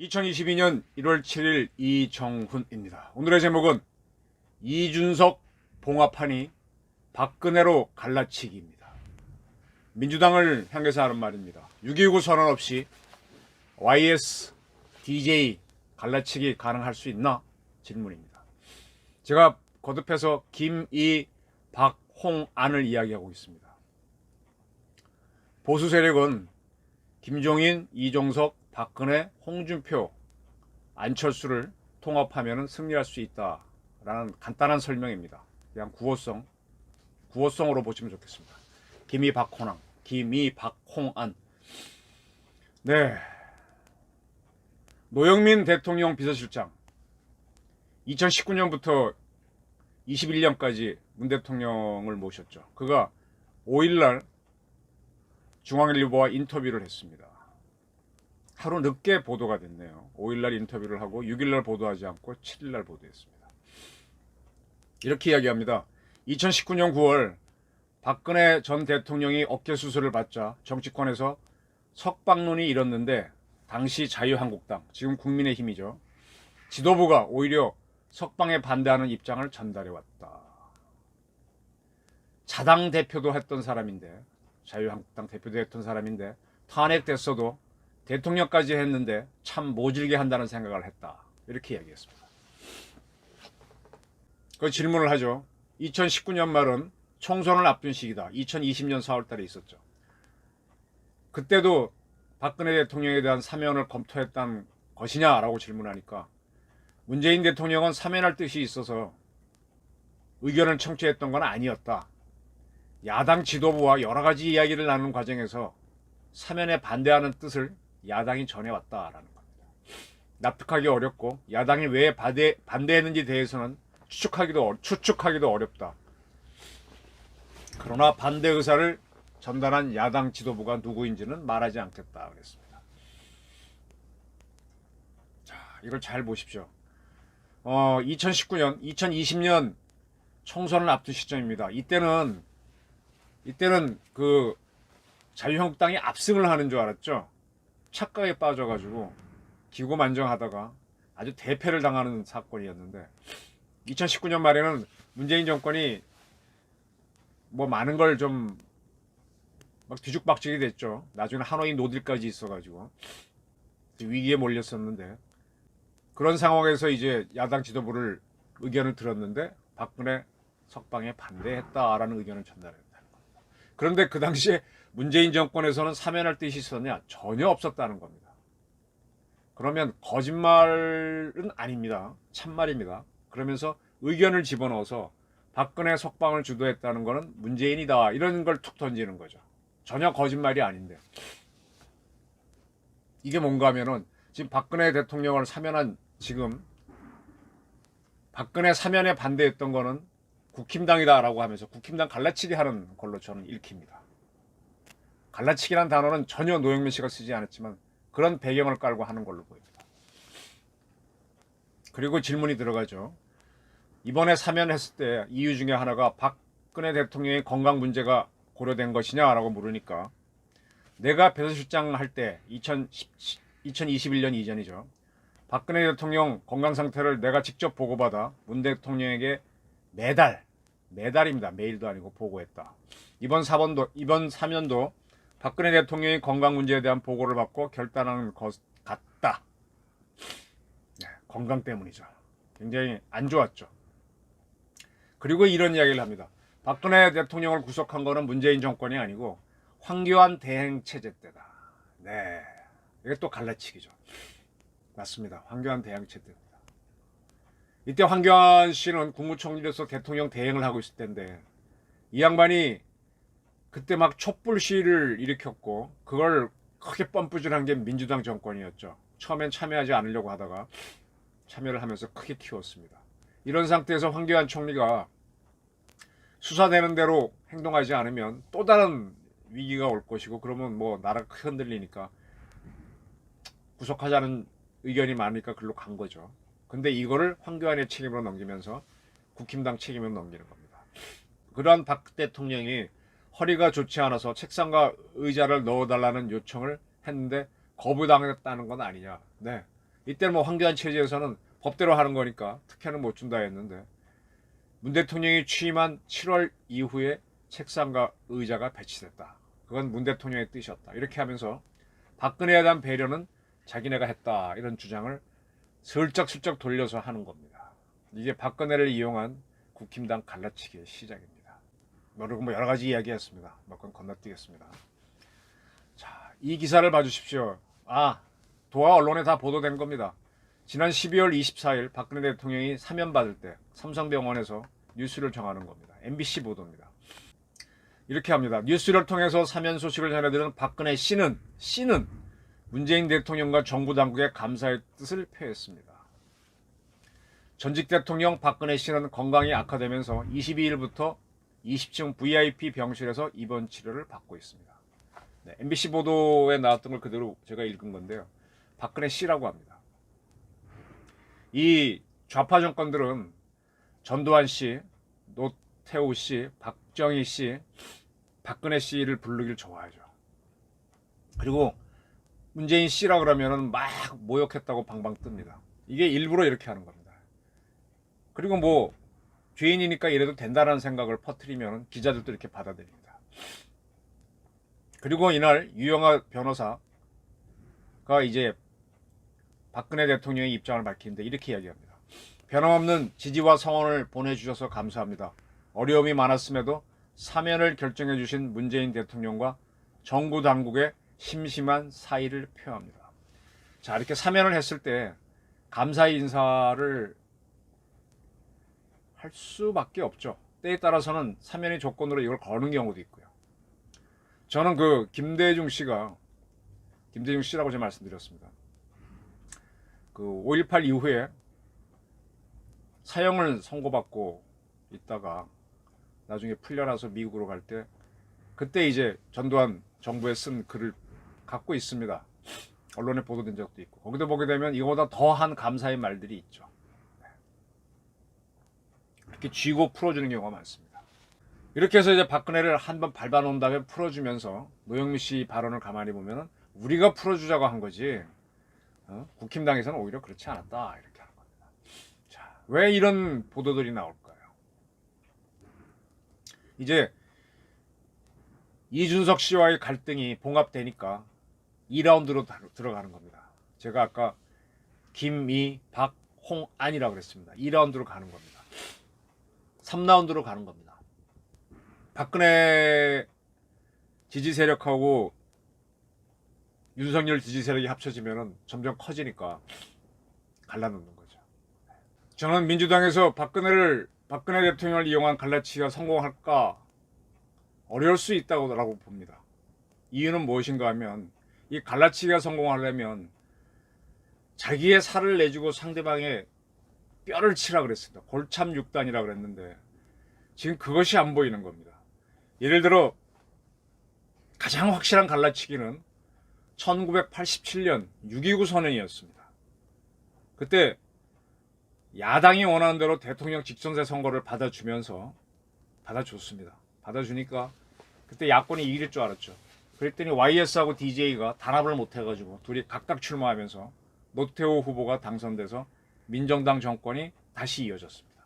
(2022년 1월 7일) 이정훈입니다. 오늘의 제목은 이준석 봉합하니 박근혜로 갈라치기입니다. 민주당을 향해서 하는 말입니다. 6.29 선언 없이 YS, DJ 갈라치기 가능할 수 있나? 질문입니다. 제가 거듭해서 김이, 박, 홍, 안을 이야기하고 있습니다. 보수 세력은 김종인, 이종석, 박근혜, 홍준표, 안철수를 통합하면 승리할 수 있다라는 간단한 설명입니다. 그냥 구호성으로 보시면 좋겠습니다. 김이, 박, 홍, 김이, 박, 홍, 안. 네. 노영민 대통령 비서실장 2019년부터 21년까지 문 대통령을 모셨죠. 그가 5일날 중앙일보와 인터뷰를 했습니다. 하루 늦게 보도가 됐네요. 5일날 인터뷰를 하고 6일날 보도하지 않고 7일날 보도했습니다. 이렇게 이야기합니다. 2019년 9월 박근혜 전 대통령이 어깨 수술을 받자 정치권에서 석방론이 일었는데 당시 자유한국당, 지금 국민의힘이죠. 지도부가 오히려 석방에 반대하는 입장을 전달해왔다. 자당 대표도 했던 사람인데, 자유한국당 대표도 했던 사람인데 탄핵됐어도 대통령까지 했는데 참 모질게 한다는 생각을 했다. 이렇게 이야기했습니다. 그 질문을 하죠. 2019년 말은 총선을 앞둔 시기다. 2020년 4월 달에 있었죠. 그때도 박근혜 대통령에 대한 사면을 검토했던 것이냐라고 질문하니까 문재인 대통령은 사면할 뜻이 있어서 의견을 청취했던 건 아니었다. 야당 지도부와 여러 가지 이야기를 나누는 과정에서 사면에 반대하는 뜻을 야당이 전해왔다라는 겁니다. 납득하기 어렵고 야당이 왜 반대했는지 대해서는 추측하기도 어렵다. 그러나 반대 의사를 전달한 야당 지도부가 누구인지는 말하지 않겠다 그랬습니다. 자, 이걸 잘 보십시오. 2019년, 2020년 총선을 앞둔 시점입니다. 이때는 그 자유한국당이 압승을 하는 줄 알았죠. 착각에 빠져가지고 기고만장하다가 아주 대패를 당하는 사건이었는데 2019년 말에는 문재인 정권이 뭐 많은 걸 좀 막 뒤죽박죽이 됐죠. 나중에 하노이 노딜까지 있어가지고 위기에 몰렸었는데 그런 상황에서 이제 야당 지도부를 의견을 들었는데 박근혜 석방에 반대했다라는 의견을 전달했다는 겁니다. 그런데 그 당시에 문재인 정권에서는 사면할 뜻이 있었냐? 전혀 없었다는 겁니다. 그러면 거짓말은 아닙니다. 참말입니다. 그러면서 의견을 집어넣어서 박근혜 석방을 주도했다는 것은 문재인이다. 이런 걸 툭 던지는 거죠. 전혀 거짓말이 아닌데. 이게 뭔가 하면은 지금 박근혜 대통령을 사면한 지금 박근혜 사면에 반대했던 거는 국힘당이다라고 하면서 국힘당 갈라치기 하는 걸로 저는 읽힙니다. 갈라치기란 단어는 전혀 노영민 씨가 쓰지 않았지만 그런 배경을 깔고 하는 걸로 보입니다. 그리고 질문이 들어가죠. 이번에 사면했을 때 이유 중에 하나가 박근혜 대통령의 건강 문제가 고려된 것이냐라고 물으니까 내가 비서실장 할 때 2021년 이전이죠. 박근혜 대통령 건강 상태를 내가 직접 보고받아 문 대통령에게 매달입니다. 매일도 아니고 보고했다. 이번 사면도 박근혜 대통령의 건강 문제에 대한 보고를 받고 결단하는 것 같다. 네, 건강 때문이죠. 굉장히 안 좋았죠. 그리고 이런 이야기를 합니다. 박근혜 대통령을 구속한 거는 문재인 정권이 아니고 황교안 대행체제 때다. 네, 이게 또 갈라치기죠. 맞습니다. 황교안 대행체제 때입니다. 이때 황교안 씨는 국무총리로서 대통령 대행을 하고 있을 텐데 이 양반이 그때 막 촛불 시위를 일으켰고 그걸 크게 뻔뿌질한 게 민주당 정권이었죠. 처음엔 참여하지 않으려고 하다가 참여를 하면서 크게 키웠습니다. 이런 상태에서 황교안 총리가 수사되는 대로 행동하지 않으면 또 다른 위기가 올 것이고 그러면 뭐 나라가 크게 흔들리니까 구속하자는 의견이 많으니까 글로 간 거죠. 근데 이거를 황교안의 책임으로 넘기면서 국힘당 책임을 넘기는 겁니다. 그러한 박 대통령이 허리가 좋지 않아서 책상과 의자를 넣어달라는 요청을 했는데 거부당했다는 건 아니냐. 네. 이때는 뭐 황교안 체제에서는 법대로 하는 거니까 특혜는 못 준다 했는데 문 대통령이 취임한 7월 이후에 책상과 의자가 배치됐다. 그건 문 대통령의 뜻이었다. 이렇게 하면서 박근혜에 대한 배려는 자기네가 했다. 이런 주장을 슬쩍슬쩍 돌려서 하는 겁니다. 이게 박근혜를 이용한 국힘당 갈라치기의 시작입니다. 그리고 뭐 여러 가지 이야기했습니다. 몇 건 건너뛰겠습니다. 자, 이 기사를 봐주십시오. 도하 언론에 다 보도된 겁니다. 지난 12월 24일 박근혜 대통령이 사면 받을 때 삼성병원에서 뉴스를 정하는 겁니다. MBC 보도입니다. 이렇게 합니다. 뉴스를 통해서 사면 소식을 전해들은 박근혜 씨는 문재인 대통령과 정부 당국에 감사의 뜻을 표했습니다. 전직 대통령 박근혜 씨는 건강이 악화되면서 22일부터 20층 VIP 병실에서 입원 치료를 받고 있습니다. 네, MBC 보도에 나왔던 걸 그대로 제가 읽은 건데요. 박근혜 씨라고 합니다. 이 좌파 정권들은 전두환 씨, 노태우 씨, 박정희 씨, 박근혜 씨를 부르길 좋아하죠. 그리고 문재인 씨라 그러면은 막 모욕했다고 방방 뜹니다. 이게 일부러 이렇게 하는 겁니다. 그리고 뭐 죄인이니까 이래도 된다는 생각을 퍼뜨리면 기자들도 이렇게 받아들입니다. 그리고 이날 유영하 변호사가 이제 박근혜 대통령의 입장을 밝히는데 이렇게 이야기합니다. 변함없는 지지와 성원을 보내주셔서 감사합니다. 어려움이 많았음에도 사면을 결정해 주신 문재인 대통령과 정부 당국의 심심한 사의를 표합니다. 자, 이렇게 사면을 했을 때 감사의 인사를 할 수밖에 없죠. 때에 따라서는 사면의 조건으로 이걸 거는 경우도 있고요. 저는 그 김대중 씨라고 제가 말씀드렸습니다. 그 5.18 이후에 사형을 선고받고 있다가 나중에 풀려나서 미국으로 갈 때 그때 이제 전두환 정부에 쓴 글을 갖고 있습니다. 언론에 보도된 적도 있고 거기도 보게 되면 이거보다 더한 감사의 말들이 있죠. 이렇게 쥐고 풀어주는 경우가 많습니다. 이렇게 해서 이제 박근혜를 한번 밟아놓은 다음에 풀어주면서 노영민 씨 발언을 가만히 보면은 우리가 풀어주자고 한 거지 국힘당에서는 오히려 그렇지 않았다 이렇게 하는 겁니다. 자, 왜 이런 보도들이 나올까요? 이제 이준석 씨와의 갈등이 봉합되니까 2라운드로 들어가는 겁니다. 제가 아까 김이, 박, 홍, 안이라고 그랬습니다. 2라운드로 가는 겁니다. 3라운드로 가는 겁니다. 박근혜 지지 세력하고 윤석열 지지 세력이 합쳐지면 점점 커지니까 갈라놓는 거죠. 저는 민주당에서 박근혜 대통령을 이용한 갈라치기가 성공할까 어려울 수 있다고 봅니다. 이유는 무엇인가 하면 이 갈라치기가 성공하려면 자기의 살을 내주고 상대방의 뼈를 치라 그랬습니다. 골참 6단이라 그랬는데 지금 그것이 안 보이는 겁니다. 예를 들어 가장 확실한 갈라치기는 1987년 6.29 선언이었습니다. 그때 야당이 원하는 대로 대통령 직선제 선거를 받아줬습니다. 받아주니까 그때 야권이 이길 줄 알았죠. 그랬더니 YS하고 DJ가 단합을 못해가지고 둘이 각각 출마하면서 노태우 후보가 당선돼서 민정당 정권이 다시 이어졌습니다.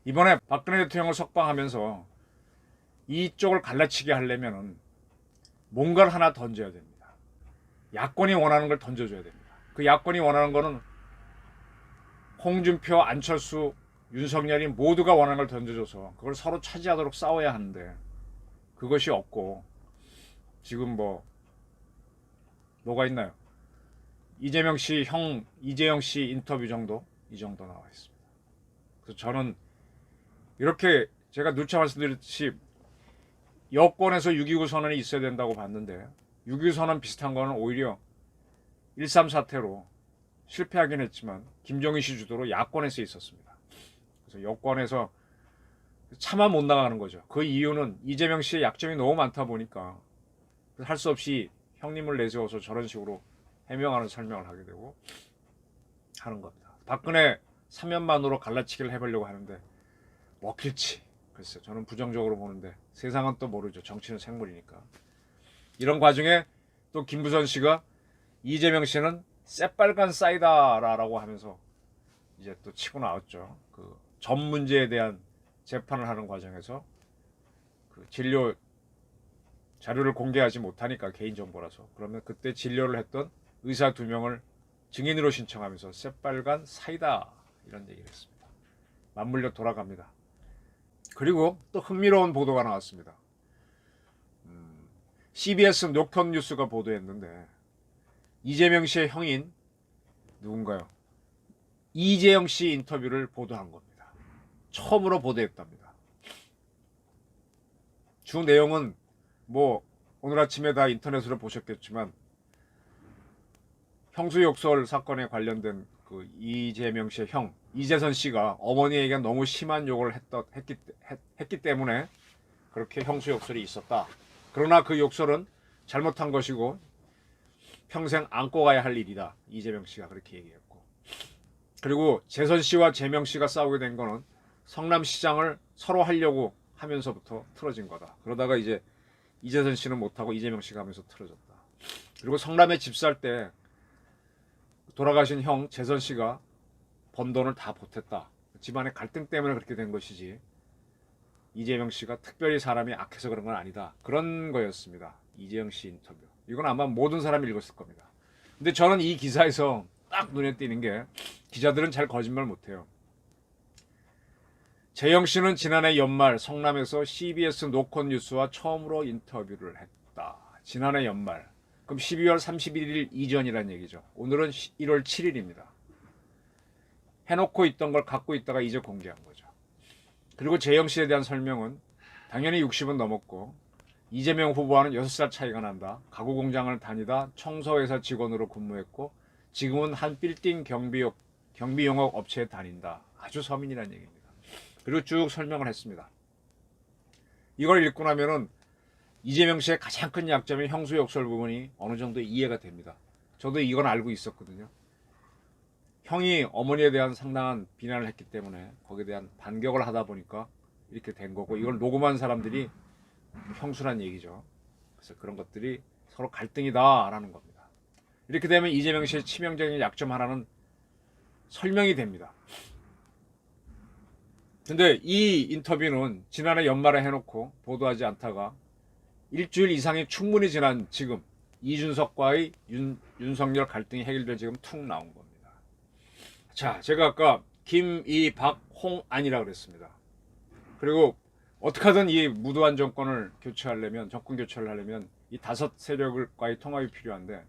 이번에 박근혜 대통령을 석방하면서 이쪽을 갈라치게 하려면 뭔가를 하나 던져야 됩니다. 야권이 원하는 걸 던져줘야 됩니다. 그 야권이 원하는 거는 홍준표, 안철수, 윤석열이 모두가 원하는 걸 던져줘서 그걸 서로 차지하도록 싸워야 하는데 그것이 없고 지금 뭐가 있나요? 이재명 씨 형 이재영 씨 인터뷰 정도 이 정도 나와 있습니다. 그래서 저는 이렇게 제가 누차 말씀드렸듯이 여권에서 6.29 선언이 있어야 된다고 봤는데 6.29 선언 비슷한 거는 오히려 1.3 사태로 실패하긴 했지만 김정인 씨 주도로 야권에서 있었습니다. 그래서 여권에서 차마 못 나가는 거죠. 그 이유는 이재명 씨의 약점이 너무 많다 보니까 할 수 없이 형님을 내세워서 저런 식으로 해명하는 설명을 하게 되고 하는 겁니다. 박근혜 사면만으로 갈라치기를 해보려고 하는데 먹힐지 글쎄 저는 부정적으로 보는데 세상은 또 모르죠. 정치는 생물이니까. 이런 과정에 또 김부선 씨가 이재명 씨는 새빨간 사이다라고 하면서 이제 또 치고 나왔죠. 그 전 문제에 대한 재판을 하는 과정에서 그 진료 자료를 공개하지 못하니까 개인정보라서 그러면 그때 진료를 했던 의사 2명을 증인으로 신청하면서 새빨간 사이다 이런 얘기를 했습니다. 맞물려 돌아갑니다. 그리고 또 흥미로운 보도가 나왔습니다. CBS 노컷 뉴스가 보도했는데 이재명 씨의 형인 누군가요? 이재영 씨 인터뷰를 보도한 겁니다. 처음으로 보도했답니다. 주 내용은 뭐 오늘 아침에 다 인터넷으로 보셨겠지만 형수욕설 사건에 관련된 그 이재명 씨의 형 이재선 씨가 어머니에게 너무 심한 욕을 했기 때문에 그렇게 형수욕설이 있었다. 그러나 그 욕설은 잘못한 것이고 평생 안고 가야 할 일이다. 이재명 씨가 그렇게 얘기했고, 그리고 재선 씨와 재명 씨가 싸우게 된 거는 성남시장을 서로 하려고 하면서부터 틀어진 거다. 그러다가 이제 이재선 씨는 못하고 이재명 씨가 하면서 틀어졌다. 그리고 성남에 집 살 때 돌아가신 형 재선 씨가 번 돈을 다 보탰다. 집안의 갈등 때문에 그렇게 된 것이지 이재명 씨가 특별히 사람이 악해서 그런 건 아니다. 그런 거였습니다. 이재영 씨 인터뷰. 이건 아마 모든 사람이 읽었을 겁니다. 근데 저는 이 기사에서 딱 눈에 띄는 게 기자들은 잘 거짓말 못해요. 재영 씨는 지난해 연말 성남에서 CBS 노컷 뉴스와 처음으로 인터뷰를 했다. 지난해 연말. 그럼 12월 31일 이전이란 얘기죠. 오늘은 1월 7일입니다. 해놓고 있던 걸 갖고 있다가 이제 공개한 거죠. 그리고 재영 씨에 대한 설명은 당연히 60은 넘었고 이재명 후보와는 6살 차이가 난다. 가구 공장을 다니다 청소회사 직원으로 근무했고 지금은 한 빌딩 경비 용역 업체에 다닌다. 아주 서민이라는 얘기입니다. 그리고 쭉 설명을 했습니다. 이걸 읽고 나면은 이재명 씨의 가장 큰 약점인 형수욕설 부분이 어느 정도 이해가 됩니다. 저도 이건 알고 있었거든요. 형이 어머니에 대한 상당한 비난을 했기 때문에 거기에 대한 반격을 하다 보니까 이렇게 된 거고, 이걸 녹음한 사람들이 형수란 얘기죠. 그래서 그런 것들이 서로 갈등이다라는 겁니다. 이렇게 되면 이재명 씨의 치명적인 약점 하나는 설명이 됩니다. 근데 이 인터뷰는 지난해 연말에 해놓고 보도하지 않다가 일주일 이상이 충분히 지난 지금 이준석과의 윤석열 갈등이 해결될 지금 툭 나온 겁니다. 자, 제가 아까 김, 이, 박, 홍, 안이라 그랬습니다. 그리고 어떻게 하든 이 무도한 정권을 교체하려면, 정권 교체를 하려면 이 5 세력과의 통합이 필요한데,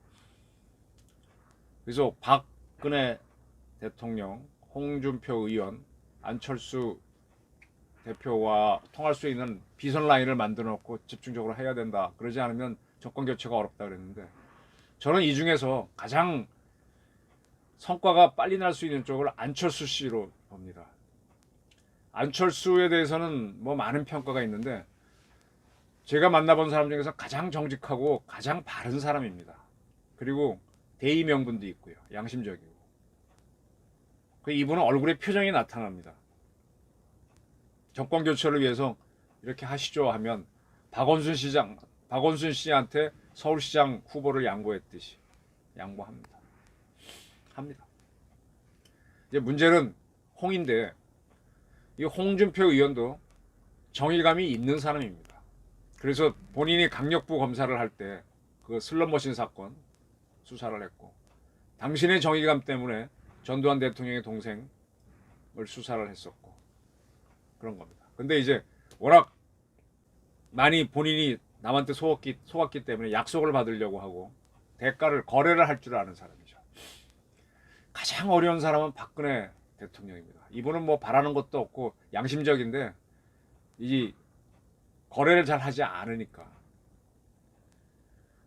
그래서 박근혜 대통령, 홍준표 의원, 안철수 대표와 통할 수 있는 비선 라인을 만들어 놓고 집중적으로 해야 된다. 그러지 않으면 정권 교체가 어렵다 그랬는데, 저는 이 중에서 가장 성과가 빨리 날 수 있는 쪽을 안철수 씨로 봅니다. 안철수에 대해서는 뭐 많은 평가가 있는데 제가 만나본 사람 중에서 가장 정직하고 가장 바른 사람입니다. 그리고 대의 명분도 있고요. 양심적이고. 이분은 얼굴에 표정이 나타납니다. 정권 교체를 위해서 이렇게 하시죠 하면 박원순 씨한테 서울시장 후보를 양보했듯이 양보합니다. 합니다. 이제 문제는 홍인데, 이 홍준표 의원도 정의감이 있는 사람입니다. 그래서 본인이 강력부 검사를 할 때 그 슬롯머신 사건 수사를 했고, 당신의 정의감 때문에 전두환 대통령의 동생을 수사를 했었고 그런 겁니다. 근데 이제 워낙 많이 본인이 남한테 속았기 때문에 약속을 받으려고 하고 거래를 할 줄 아는 사람이죠. 가장 어려운 사람은 박근혜 대통령입니다. 이분은 뭐 바라는 것도 없고 양심적인데 이 거래를 잘 하지 않으니까.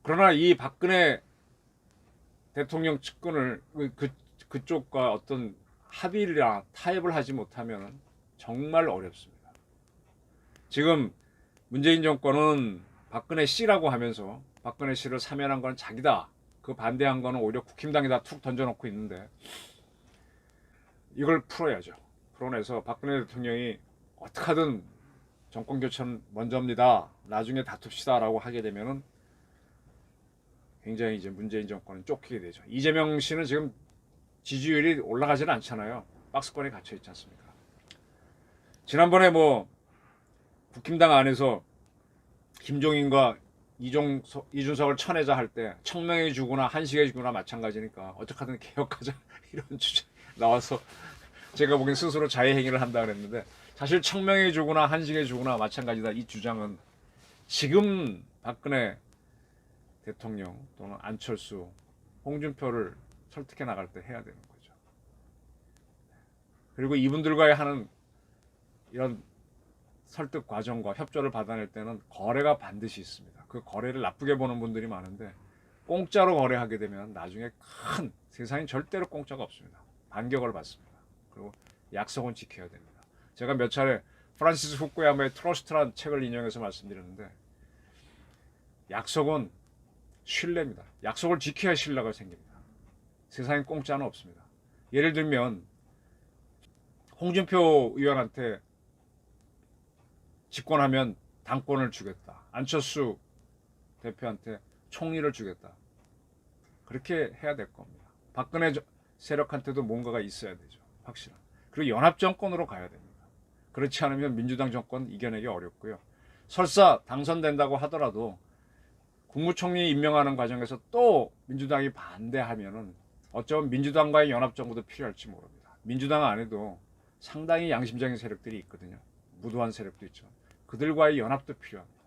그러나 이 박근혜 대통령 측근을 그쪽과 어떤 합의나 타협을 하지 못하면 정말 어렵습니다. 지금 문재인 정권은 박근혜 씨라고 하면서 박근혜 씨를 사면한 건 자기다, 그 반대한 거는 오히려 국힘당에다 툭 던져놓고 있는데, 이걸 풀어야죠. 풀어내서 박근혜 대통령이 어떻게든 정권 교체는 먼저입니다. 나중에 다툽시다라고 하게 되면은 굉장히 이제 문재인 정권은 쫓기게 되죠. 이재명 씨는 지금 지지율이 올라가지는 않잖아요. 박스권에 갇혀 있지 않습니까? 지난번에 뭐 국힘당 안에서 김종인과 이준석을 쳐내자 할 때 청명회 주거나 한식회 주거나 마찬가지니까 어떻게든 개혁하자 이런 주제 나와서 제가 보기엔 스스로 자해행위를 한다 그랬는데 사실 청명회 주거나 한식회 주거나 마찬가지다. 이 주장은 지금 박근혜 대통령 또는 안철수, 홍준표를 설득해 나갈 때 해야 되는 거죠. 그리고 이분들과의 하는 이런 설득 과정과 협조를 받아낼 때는 거래가 반드시 있습니다. 그 거래를 나쁘게 보는 분들이 많은데 공짜로 거래하게 되면 나중에 큰 세상에 절대로 공짜가 없습니다. 반격을 받습니다. 그리고 약속은 지켜야 됩니다. 제가 몇 차례 프란시스 후쿠야마의 트러스트라는 책을 인용해서 말씀드렸는데 약속은 신뢰입니다. 약속을 지켜야 신뢰가 생깁니다. 세상에 공짜는 없습니다. 예를 들면 홍준표 의원한테 집권하면 당권을 주겠다. 안철수 대표한테 총리를 주겠다. 그렇게 해야 될 겁니다. 박근혜 세력한테도 뭔가가 있어야 되죠. 확실한. 그리고 연합정권으로 가야 됩니다. 그렇지 않으면 민주당 정권 이겨내기 어렵고요. 설사 당선된다고 하더라도 국무총리 임명하는 과정에서 또 민주당이 반대하면은 어쩌면 민주당과의 연합정부도 필요할지 모릅니다. 민주당 안에도 상당히 양심적인 세력들이 있거든요. 무도한 세력도 있죠. 그들과의 연합도 필요합니다.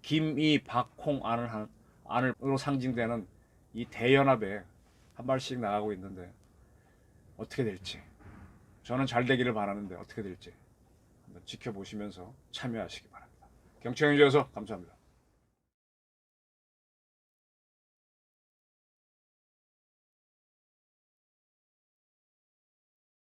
김이 박홍 안으로 상징되는 이 대연합에 한 발씩 나가고 있는데 어떻게 될지 저는 잘 되기를 바라는데 어떻게 될지 한번 지켜보시면서 참여하시기 바랍니다. 경청해 주셔서 감사합니다.